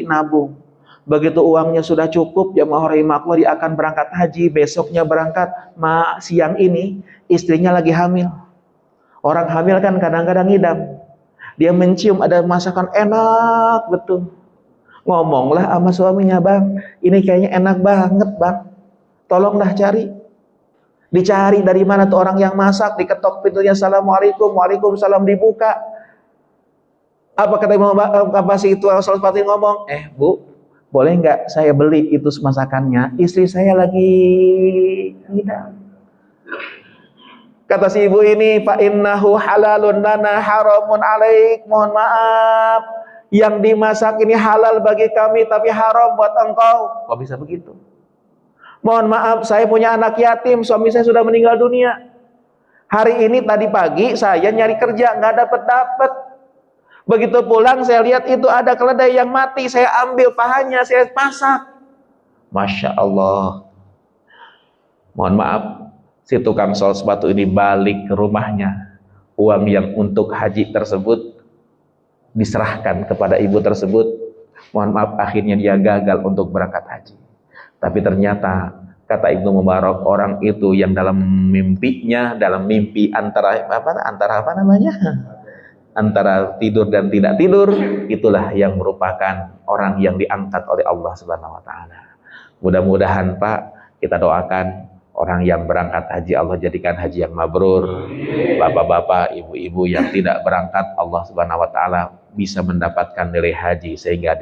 nabung. Begitu uangnya sudah cukup, jamaah rahimakumullah, dia akan berangkat haji, besoknya berangkat, siang ini istrinya lagi hamil. Orang hamil kan kadang-kadang ngidam. Dia mencium ada masakan enak betul. Ngomonglah sama suaminya, bang, ini kayaknya enak banget bang. Tolong dah cari. Dicari dari mana tuh orang yang masak, diketok pintunya, assalamualaikum, waalaikumsalam, dibuka. Apa kata Imam apa sih itu Rasul Fatih ngomong? Bu, boleh nggak saya beli itu masakannya? Istri saya lagi ngidam. Kata si ibu ini, fa innahu halalun lana haramun alaik. Mohon maaf, yang dimasak ini halal bagi kami tapi haram buat engkau. Kok bisa begitu? Mohon maaf, saya punya anak yatim, suami saya sudah meninggal dunia. Hari ini tadi pagi saya nyari kerja nggak dapat. Begitu pulang saya lihat itu ada keledai yang mati, saya ambil pahanya, saya masak. Masya Allah. Mohon maaf, si tukang sol sepatu ini balik ke rumahnya. Uang yang untuk haji tersebut diserahkan kepada ibu tersebut. Mohon maaf, akhirnya dia gagal untuk berangkat haji. Tapi ternyata kata Ibnu Mubarak, orang itu yang dalam mimpinya, dalam mimpi antara tidur dan tidak tidur, itulah yang merupakan orang yang diangkat oleh Allah Subhanahu wa taala. Mudah-mudahan Pak, kita doakan orang yang berangkat haji Allah jadikan haji yang mabrur. Bapak-bapak, ibu-ibu yang tidak berangkat, Allah Subhanahu wa taala bisa mendapatkan nilai haji sehingga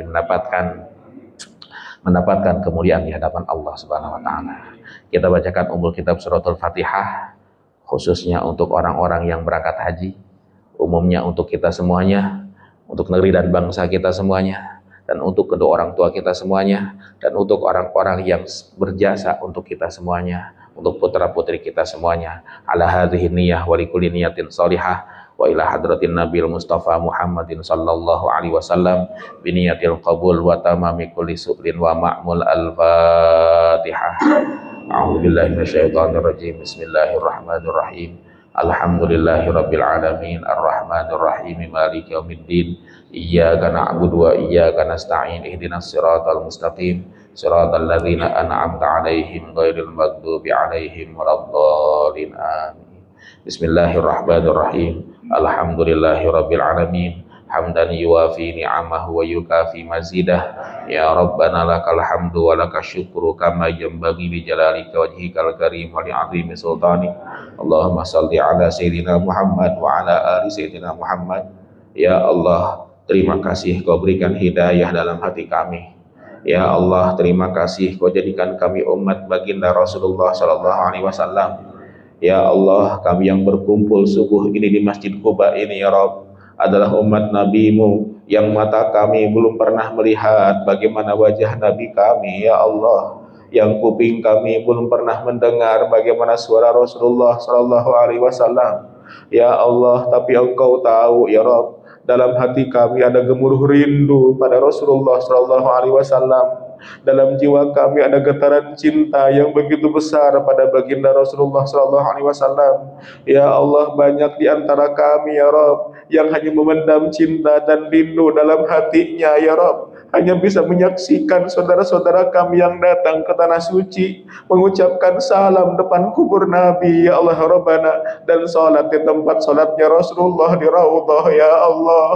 mendapatkan kemuliaan di hadapan Allah Subhanahu wa taala. Kita bacakan umul kitab suratul Fatihah khususnya untuk orang-orang yang berangkat haji, umumnya untuk kita semuanya, untuk negeri dan bangsa kita semuanya, dan untuk kedua orang tua kita semuanya, dan untuk orang-orang yang berjasa untuk kita semuanya, untuk putra-putri kita semuanya. Ala hadhihi niyyah wa likulli niyatin shalihah wa ila hadratin nabil mustafa Muhammadin sallallahu alaihi wasallam bi niyatil qabul wa tamami kulli su'lin wa ma'mul al-Fatihah. A'udzu billahi minasyaitonir rajim. Bismillahirrahmanirrahim. Alhamdulillahirabbil alamin arrahmanir rahim maliki yaumiddin. Iyyaka na'budu wa iyyaka nasta'in ihdinas siratal mustaqim siratal ladzina an'amta 'alaihim ghairil maghdubi 'alaihim waladdallin. Amin. Bismillahirrahmanirrahim. Alhamdulillahirabbil alamin hamdan yuwafi ni'amahu wa yukafi mazidah. Ya Rabbana lakal hamdu wa lakas syukru kama yanbaghi li jalalika wajhikal karim wa li'azimi sultanik. Allahumma salli ala sayyidina Muhammad wa ala ali sayyidina Muhammad. Ya Allah, terima kasih Kau berikan hidayah dalam hati kami. Ya Allah, terima kasih Kau jadikan kami umat baginda Rasulullah sallallahu alaihi wasallam. Ya Allah, kami yang berkumpul subuh ini di Masjid Quba ini ya Rabb adalah umat Nabi-Mu yang mata kami belum pernah melihat bagaimana wajah Nabi kami ya Allah, yang kuping kami belum pernah mendengar bagaimana suara Rasulullah sallallahu alaihi wasallam. Ya Allah, tapi Engkau tahu ya Rabb, dalam hati kami ada gemuruh rindu pada Rasulullah sallallahu alaihi wasallam. Dalam jiwa kami ada getaran cinta yang begitu besar pada baginda Rasulullah sallallahu alaihi wasallam. Ya Allah, banyak di antara kami ya Rabb yang hanya memendam cinta dan rindu dalam hatinya ya Rabb, hanya bisa menyaksikan saudara-saudara kami yang datang ke tanah suci mengucapkan salam depan kubur Nabi ya Allah Rabbana, dan salat di tempat salatnya Rasulullah di Raudhah ya Allah.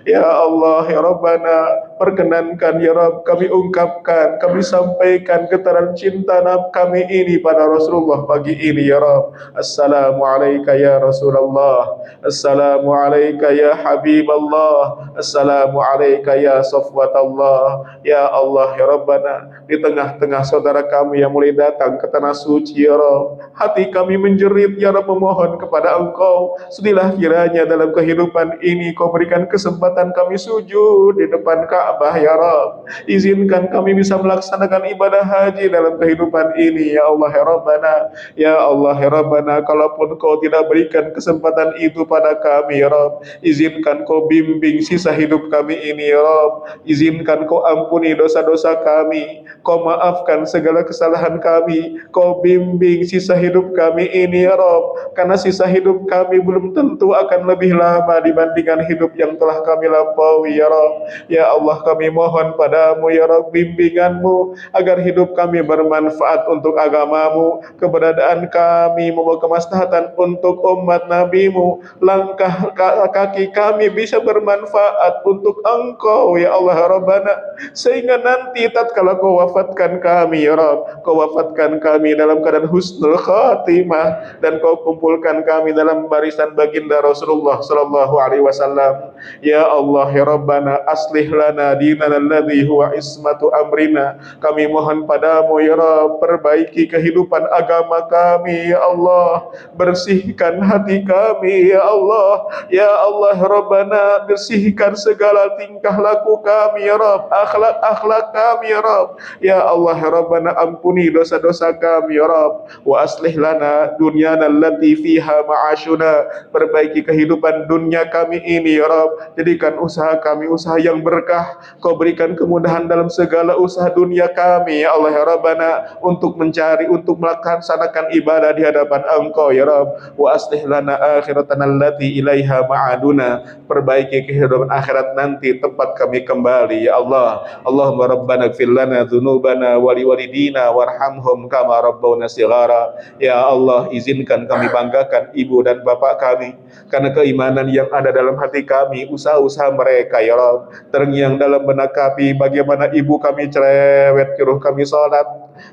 Ya Allah ya Rabbana, perkenankan ya Rabb kami ungkapkan, kami sampaikan getaran cinta kami ini pada Rasulullah pagi ini ya Rabb. Assalamualaikum ya Rasulullah, Assalamualaikum ya Habiballah, Assalamualaikum ya Safwatallah. Ya Allah ya Rabbana, di tengah-tengah saudara kami yang mulai datang ke tanah suci ya Rabb, hati kami menjerit ya Rabb, memohon kepada Engkau, sudilah kiranya dalam kehidupan ini Kau berikan kesempatan kami sujud di depan Ka'bah ya Rabb. Izinkan kami bisa melaksanakan ibadah haji dalam kehidupan ini ya Allah ya Rabbana. Ya Allah ya Rabbana, kalaupun Kau tidak berikan kesempatan itu pada kami ya Rabb, izinkan Kau bimbing sisa hidup kami ini ya Rabb. Izinkan Kau ampuni dosa-dosa kami, Kau maafkan segala kesalahan kami, Kau bimbing sisa hidup kami ini ya Rabb, karena sisa hidup kami belum tentu akan lebih lama dibandingkan hidup yang telah kami lampaui ya Rabb. Ya Allah, kami mohon padamu ya Rabb bimbinganmu agar hidup kami bermanfaat untuk agamamu, keberadaan kami membawa kemaslahatan untuk umat nabimu, langkah kaki kami bisa bermanfaat untuk Engkau ya Allah Rabbana, sehingga nanti tatkala Kau wafatkan kami ya Rabb, Kau wafatkan kami dalam keadaan husnul khatimah, dan Kau kumpulkan kami dalam barisan baginda Rasulullah sallallahu alaihi wasallam. Ya Allah ya Rabbana, aslih lana dinana alladhi huwa ismatu amrina. Kami mohon padamu ya Rabb, perbaiki kehidupan agama kami ya Allah, bersihkan hati kami ya Allah. Ya Allah Rabbana, bersihkan segala tingkah laku kami ya Rabb, akhlak-akhlak kami ya Rabb. Ya Allah Rabbana, ampuni dosa-dosa kami ya Rabb. Wa aslih lana dunyana allati fiha ma'ashuna. Perbaiki kehidupan dunia kami ini ya Rabb. Jadikan usaha kami usaha yang berkah. Kau berikan kemudahan dalam segala usaha dunia kami ya Allah ya Rabbana, untuk mencari, untuk melaksanakan ibadah di hadapan Engkau ya Rabb. Wa aslih lana akhiratana allati ilaiha ma'aduna. Perbaiki kehidupan akhirat nanti tempat kami kembali ya Allah. Allahumma rabbana ighfir lana dzunubana wa liwalidina warhamhum kama rabbawna shighara. Ya Allah, izinkan kami banggakan ibu dan bapak kami karena keimanan yang ada dalam hati kami, usaha-usaha mereka ya Rabb. Terngiang dalam benak kami bagaimana ibu kami cerewet nyuruh kami salat,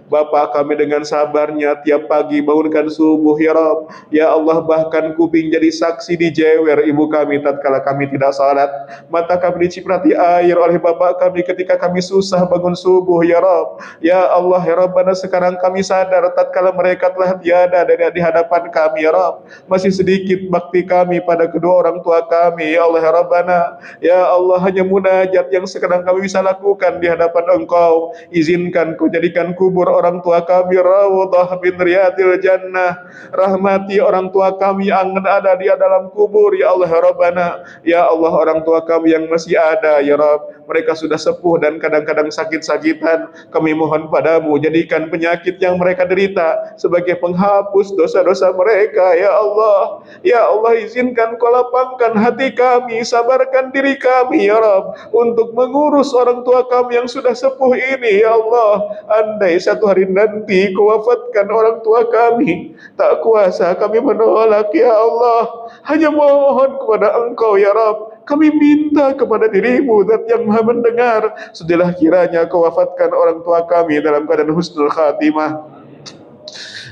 bapak kami dengan sabarnya tiap pagi bangunkan subuh ya Rabb. Ya Allah, bahkan kuping jadi saksi dijewer ibu kami tatkala kami tidak salat, mata kami diciprati air oleh bapak kami ketika kami susah bangun subuh ya Rabb. Ya Allah ya Rabbana, sekarang kami sadar tatkala mereka telah tiada dari di hadapan kami ya Rabb, masih sedikit bakti kami pada kedua orang tua kami ya Allah ya Rabbana. Ya Allah, hanya munajat yang sekarang kami bisa lakukan di hadapan Engkau. Izinkan Kau jadikan kubur orang tua kami raudhah min riyadil jannah. Rahmati orang tua kami yang ada di dalam kubur ya Allah ya Rabbana. Ya Allah, orang tua kami yang masih ada ya Rabb, mereka sudah sepuh dan kadang-kadang sakit-sakitan. Kami mohon padamu, jadikan penyakit yang mereka derita sebagai penghapus dosa-dosa mereka ya Allah. Ya Allah, izinkan Kau lapangkan hati kami, sabarkan diri kami ya Rabb, untuk mengurus orang tua kami yang sudah sepuh ini ya Allah. Andai satu hari nanti Kau wafatkan orang tua kami, tak kuasa kami menolak ya Allah, hanya mohon kepada Engkau ya Rabb. Kami minta kepada dirimu Zat yang maha mendengar, sudilah kiranya Kau wafatkan orang tua kami dalam keadaan husnul khatimah.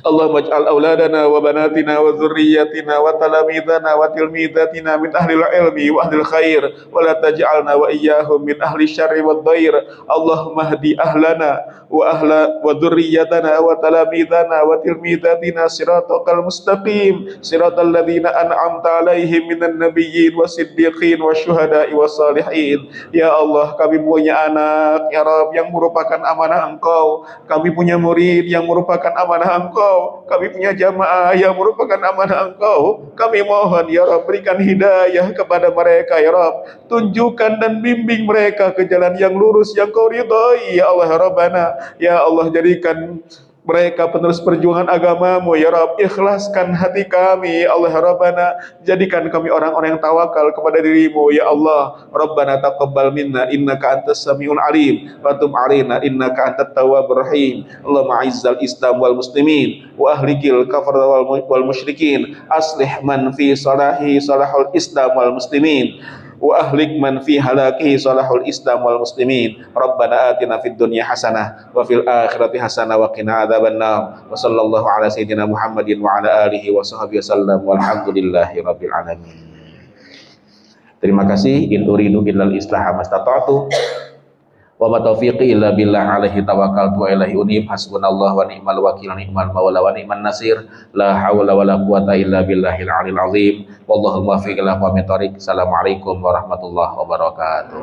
Allahumma ij'al auladana wa banatina wa dzurriyyatina wa talamidana wa tilmidatina min ahlil ilmi wa ahlil khair, wa la taj'alna wa iyyahum min ahli syarri wad dhair. Allahumma hdi ahlana wa dzurriyyatana wa talamidana wa tilmidatina siratal mustaqim, siratal ladzina an'amta 'alaihim minan nabiyyin wasiddiqin wasyuhada'i wassalihin. Ya Allah, kami punya anak ya Rabb yang merupakan amanah Engkau, kami punya murid yang merupakan amanah Engkau, kami punya jamaah yang merupakan amanah Engkau. Kami mohon ya Rabb, berikan hidayah kepada mereka ya Rabb, tunjukkan dan bimbing mereka ke jalan yang lurus yang Kau ridhai ya Allah Rabbana. Ya Allah, jadikan mereka penerus perjuangan agamamu ya Rabb. Ikhlaskan hati kami Allah Rabbana, jadikan kami orang-orang yang tawakal kepada dirimu ya Allah. Rabbana taqabbal minna innaka antas samiul alim wa tub alaina innaka antat tawwabur rahim. Allahumma aizzal islam wal muslimin wa ahlikil kafara wal musyrikin, aslih man fi salahi salahul islam wal muslimin wa ahlik man fi halakihi salahul islam wal muslimin. Rabbana atina fid dunya hasanah wa fil akhirati hasanah wa qina adzabannar. Wa sallallahu ala sayyidina Muhammadin wa ala alihi wa sahbihi wasallam walhamdulillahi rabbil alamin. Terima kasih. In uridu illal islaha mastata'tu wa ma taufiqi illa billah alaihi tawakkaltu wa ilaihi unib. Hasbunallahu wa ni'mal wakil, ni'mal maula wa ni'man nasir. La haula wa la quwata illa billahil alil azim. Wallahu muwaffiq ila aqwamit thoriq. Assalamualaikum warahmatullahi wabarakatuh.